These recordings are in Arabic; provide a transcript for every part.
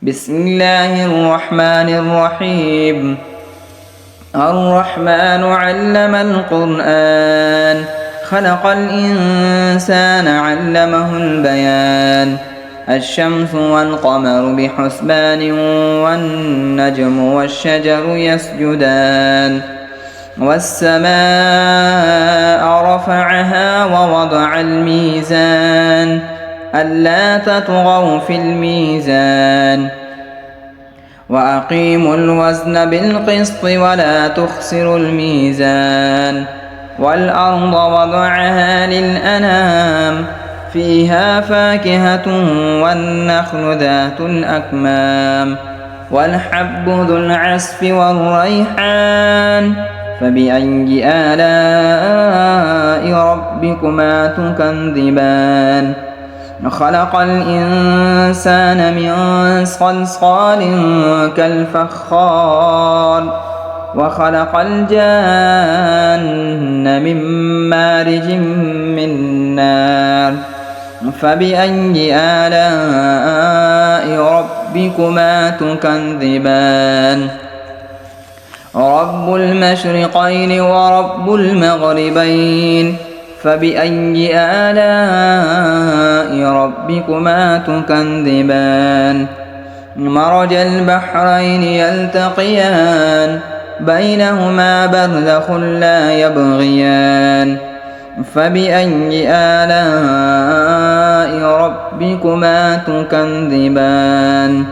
بسم الله الرحمن الرحيم. الرحمن علم القرآن، خلق الإنسان علمه البيان. الشمس والقمر بحسبان، والنجم والشجر يسجدان. والسماء رفعها ووضع الميزان، ألا تطغوا في الميزان. وأقيموا الوزن بالقسط ولا تخسروا الميزان. والأرض وضعها للأنام، فيها فاكهة والنخل ذات الأكمام، والحب ذو العصف والريحان. فبأي آلاء ربكما تكذبان؟ خلق الإنسان من صلصال كالفخار، وخلق الجان من مارج من نار. فبأي آلاء ربكما تكذبان؟ رب المشرقين ورب المغربين، فبأي آلاء ربكما تكذبان؟ مرج البحرين يلتقيان، بينهما برزخ لا يبغيان. فبأي آلاء ربكما تكذبان؟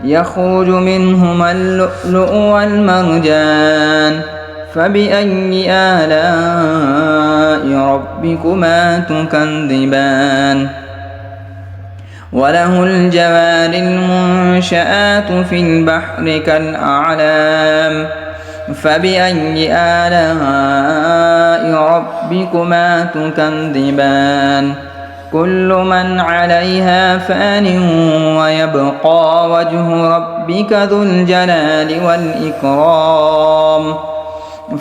يخرج منهما اللؤلؤ والمرجان. فبأي آلاء ربكما تكذبان؟ وله الجوار المنشآت في البحر كالأعلام. فبأي آلاء ربكما تكذبان؟ كل من عليها فان، ويبقى وجه ربك ذو الجلال والإكرام.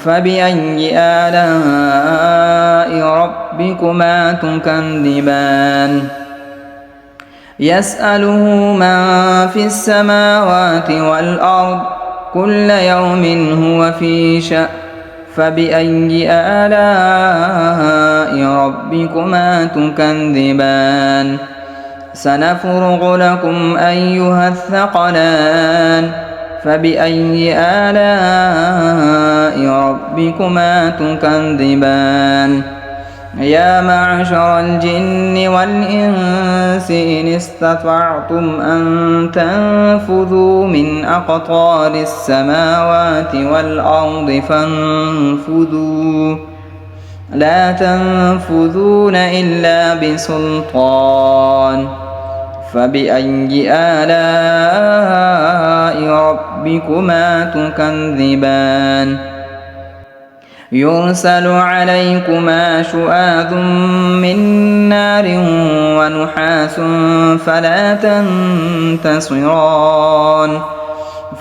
فبأي آلاء ربكما تكذبان؟ يسأله من في السماوات والأرض، كل يوم هو في شأن. فبأي آلاء ربكما تكذبان؟ سنفرغ لكم أيها الثقلان. فبأي آلاء ربكما تكذبان؟ يا معشر الجن والإنس إن استطعتم أن تنفذوا من أقطار السماوات والأرض فانفذوا، لا تنفذون إلا بسلطان. فبأي آلاء ربكما تكذبان؟ يرسل عليكما شواظ من نار ونحاس فلا تنتصران.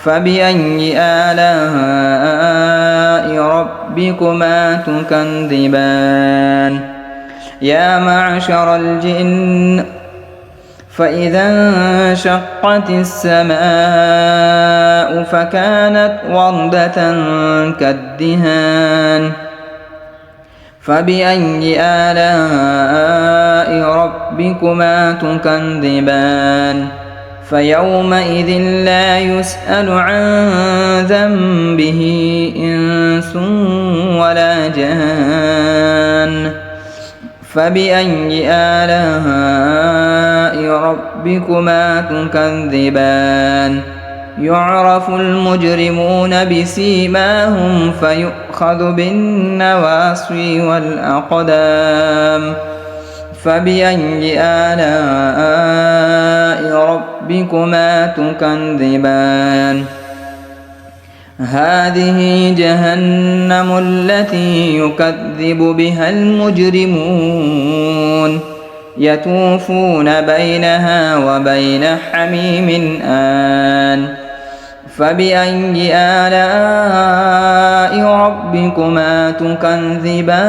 فبأي آلاء ربكما تكذبان؟ يا معشر الجن، فإذا انشقت السماء فكانت وردة كالدهان. فبأي آلاء ربكما تكذبان؟ فيومئذ لا يسأل عن ذنبه إنس ولا جان. فبأي آلاء ربكما تكذبان؟ يعرف المجرمون بسيماهم فيؤخذ بالنواصي والأقدام. فبأي آلاء ربكما تكذبان؟ هذه جهنم التي يكذب بها المجرمون، يطوفون بينها وبين حميم آن. فبأي آلاء ربكما تكذبان؟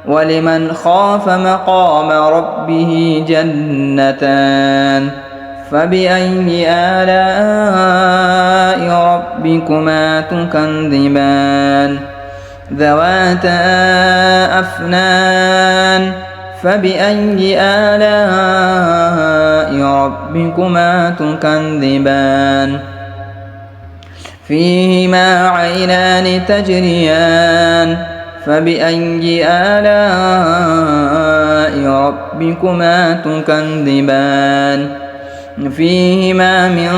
ولمن خاف مقام ربه جنتان. فبأي آلاء ربكما تكذبان ذواتا أفنان فبأي آلاء ربكما تكذبان فيهما عينان تجريان فبأي آلاء ربكما تكذبان فيهما من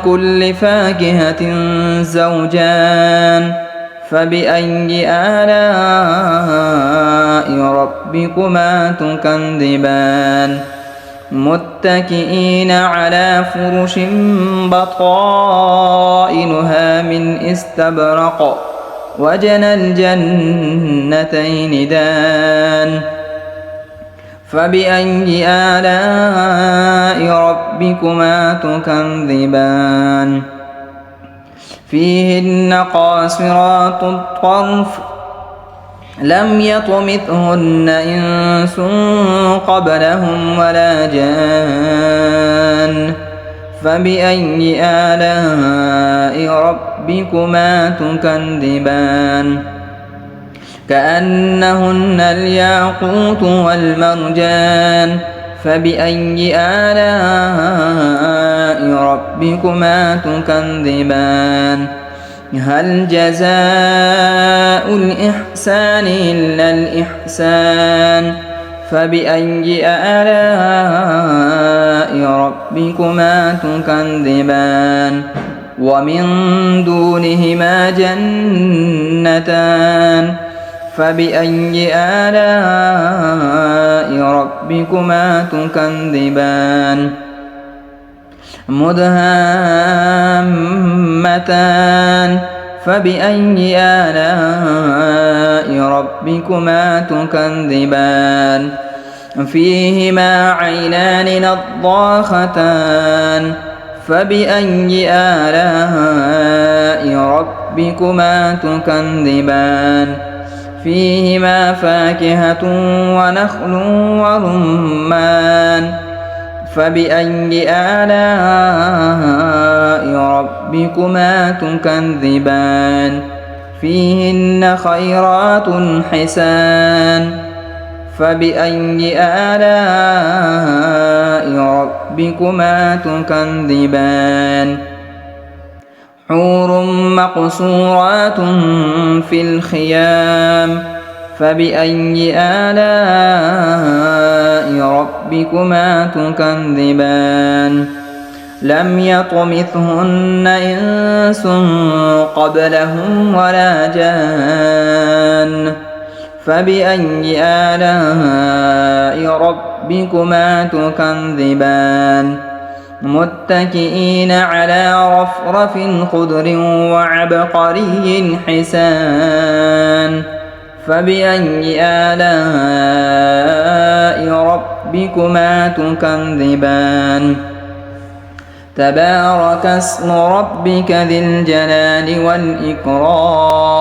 كل فاكهة زوجان فبأي آلاء ربكما تكذبان متكئين على فرش بطائنها من استبرق وجنى الجنتين دان فبأي آلاء ربكما تكذبان فيهن قاصرات الطرف لم يطمثهن إنس قبلهم ولا جان فبأي آلاء ربكما تكذبان كأنهن الياقوت والمرجان فبأي آلاء ربكما تكذبان هل جزاء الإحسان إلا الإحسان فبأي آلاء ربكما تكذبان ومن دونهما جنتان فبأي آلاء ربكما تكذبان مدهامتان فبأي آلاء ربكما تكذبان فيهما عينان نضاختان فبأي آلاء ربكما تكذبان فيهما فاكهة ونخل ورمان فبأي آلاء ربكما تكذبان فيهن خيرات حسان فبأي آلاء ربكما تكذبان حور مقصورات في الخيام فبأي آلاء ربكما تكذبان لم يطمثهن إنس قبلهم ولا جان فبأي آلاء ربكما تكذبان متكئين على رفرف خضر وعبقري حسان فبأي آلاء ربكما تكذبان تبارك اسم ربك ذي الجلال والإكرام